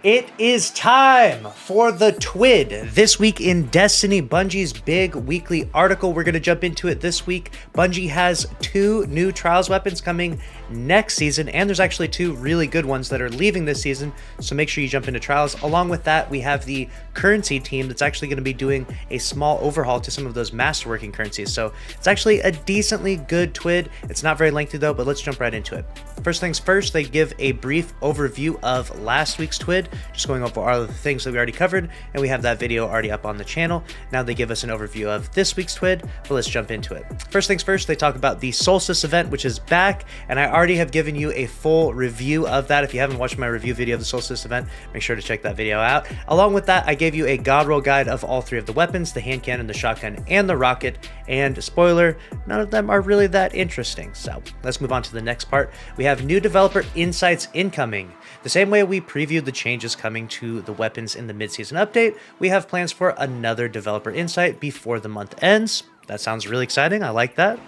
It is time for the Twid. This week in Destiny, Bungie's big weekly article. We're going to jump into it this week. Bungie has 2 new Trials weapons coming next season, and there's actually 2 really good ones that are leaving this season, so make sure you jump into Trials. Along with that, we have the currency team that's actually going to be doing a small overhaul to some of those masterworking currencies, so it's actually a decently good Twid. It's not very lengthy though, but let's jump right into it. First things first, they give a brief overview of last week's Twid, just going over all of the things that we already covered, and we have that video already up on the channel. Now they give us an overview of this week's Twid, but let's jump into it. First things first, they talk about the Solstice event, which is back, and I already have given you a full review of that. If you haven't watched my review video of the Solstice event, make sure to check that video out. Along with that, I gave you a god roll guide of all 3 of the weapons, the hand cannon, the shotgun, and the rocket, and spoiler, none of them are really that interesting. So let's move on to the next part. We have new developer insights incoming. The same way we previewed the changes coming to the weapons in the mid-season update, we have plans for another developer insight before the month ends. That sounds really exciting. I like that.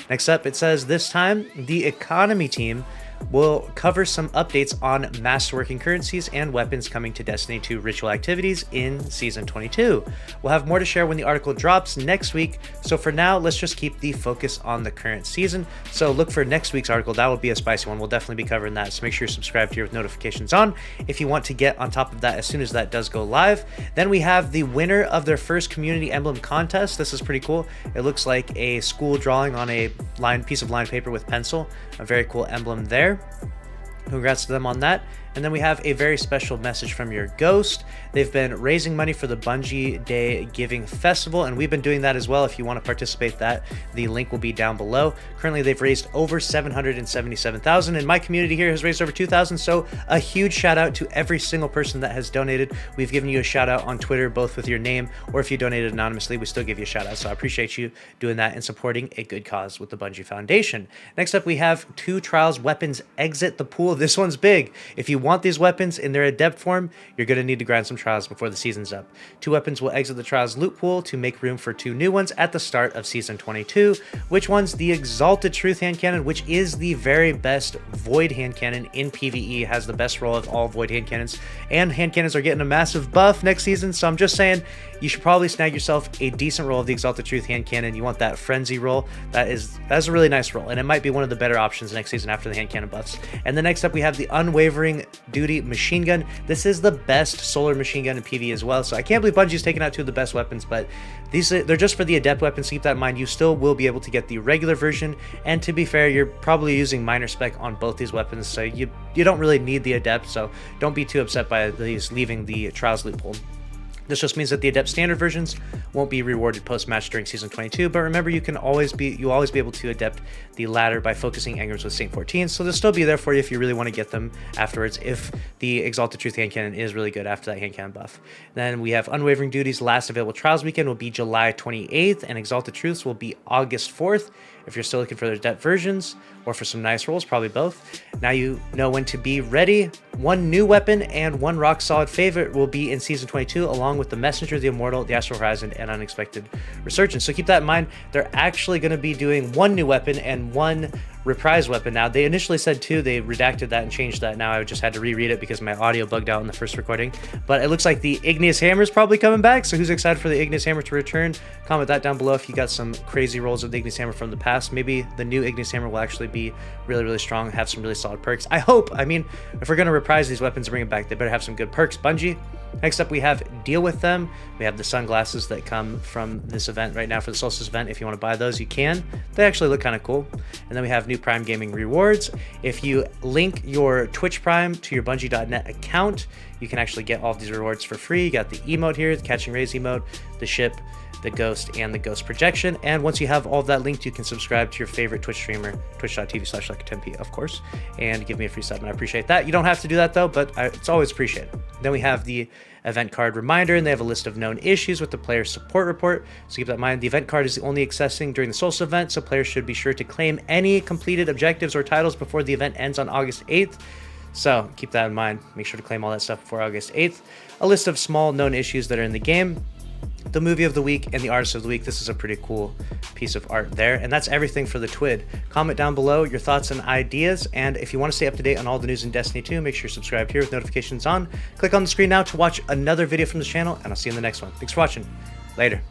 Next up, it says this time the economy team will cover some updates on masterworking currencies and weapons coming to Destiny 2 ritual activities in Season 22. We'll have more to share when the article drops next week, so for now, let's just keep the focus on the current season. So look for next week's article. That will be a spicy one. We'll definitely be covering that, so make sure you're subscribed here with notifications on if you want to get on top of that as soon as that does go live. Then we have the winner of their first community emblem contest. This is pretty cool. It looks like a school drawing on a piece of lined paper with pencil. A very cool emblem there. Congrats to them on that. And then we have a very special message from your ghost. They've been raising money for the Bungie Day Giving Festival, and we've been doing that as well. If you want to participate that, the link will be down below. Currently, they've raised over 777,000, and my community here has raised over 2,000, so a huge shout out to every single person that has donated. We've given you a shout out on Twitter, both with your name, or if you donated anonymously, we still give you a shout out, so I appreciate you doing that and supporting a good cause with the Bungie Foundation. Next up, we have 2 Trials weapons exit the pool. This one's big. If you want these weapons in their adept form, you're going to need to grind some Trials before the season's up. 2 weapons will exit the Trials loot pool to make room for 2 new ones at the start of Season 22. Which one's the Exalted Truth Hand Cannon, which is the very best Void Hand Cannon in PvE, has the best roll of all Void Hand Cannons, and Hand Cannons are getting a massive buff next season, so I'm just saying you should probably snag yourself a decent roll of the Exalted Truth Hand Cannon. You want that Frenzy roll. That's a really nice roll, and it might be one of the better options next season after the Hand Cannon buffs. And then next up, we have the Unwavering Duty Machine Gun. This is the best solar machine gun in PvE as well, so I can't believe Bungie's taken out 2 of the best weapons, but they're just for the adept weapons, so keep that in mind. You still will be able to get the regular version, and to be fair, you're probably using minor spec on both these weapons, so you don't really need the adept, so don't be too upset by these leaving the Trials loot pool. This just means that the adept standard versions won't be rewarded post-match during Season 22, but remember, you'll always be able to adept the ladder by focusing engrams with Saint 14, so they'll still be there for you if you really want to get them afterwards, if the Exalted Truth Hand Cannon is really good after that Hand Cannon buff. Then we have Unwavering Duty's last available Trials weekend will be July 28th, and Exalted Truths will be August 4th. If you're still looking for their adept versions, or for some nice rolls, probably both. Now you know when to be ready. 1 new weapon and 1 rock solid favorite will be in Season 22, along with the Messenger, the Immortal, the Astral Horizon, and Unexpected Resurgence. So keep that in mind. They're actually going to be doing 1 new weapon and 1 reprise weapon now. They initially said 2, they redacted that and changed that. Now I just had to reread it because my audio bugged out in the first recording. But it looks like the Igneous Hammer is probably coming back, so who's excited for the Igneous Hammer to return? Comment that down below if you got some crazy rolls of the Igneous Hammer from the past. Maybe the new Igneous Hammer will actually be really, really strong, have some really solid perks. I hope. I mean, if we're going to reprise these weapons and bring them back, they better have some good perks. Bungie. Next up, we have Deal With Them. We have the sunglasses that come from this event right now for the Solstice event. If you want to buy those, you can. They actually look kind of cool. And then we have new Prime Gaming rewards. If you link your Twitch Prime to your Bungie.net account, you can actually get all of these rewards for free. You got the emote here, the Catching Rays emote, the ship, the ghost, and the ghost projection. And once you have all of that linked, you can subscribe to your favorite Twitch streamer, twitch.tv/LUCKYY, of course, and give me a free sub, and I appreciate that. You don't have to do that though, but it's always appreciated. Then we have the event card reminder, and they have a list of known issues with the player support report, so keep that in mind. The event card is only accessing during the Solstice event, so players should be sure to claim any completed objectives or titles before the event ends on August 8th. So keep that in mind. Make sure to claim all that stuff before August 8th. A list of small known issues that are in the game. the movie of the week, and the artist of the week. This is a pretty cool piece of art there. And that's everything for the Twid. Comment down below your thoughts and ideas. And if you want to stay up to date on all the news in Destiny 2, make sure you're subscribed here with notifications on. Click on the screen now to watch another video from the channel, and I'll see you in the next one. Thanks for watching. Later.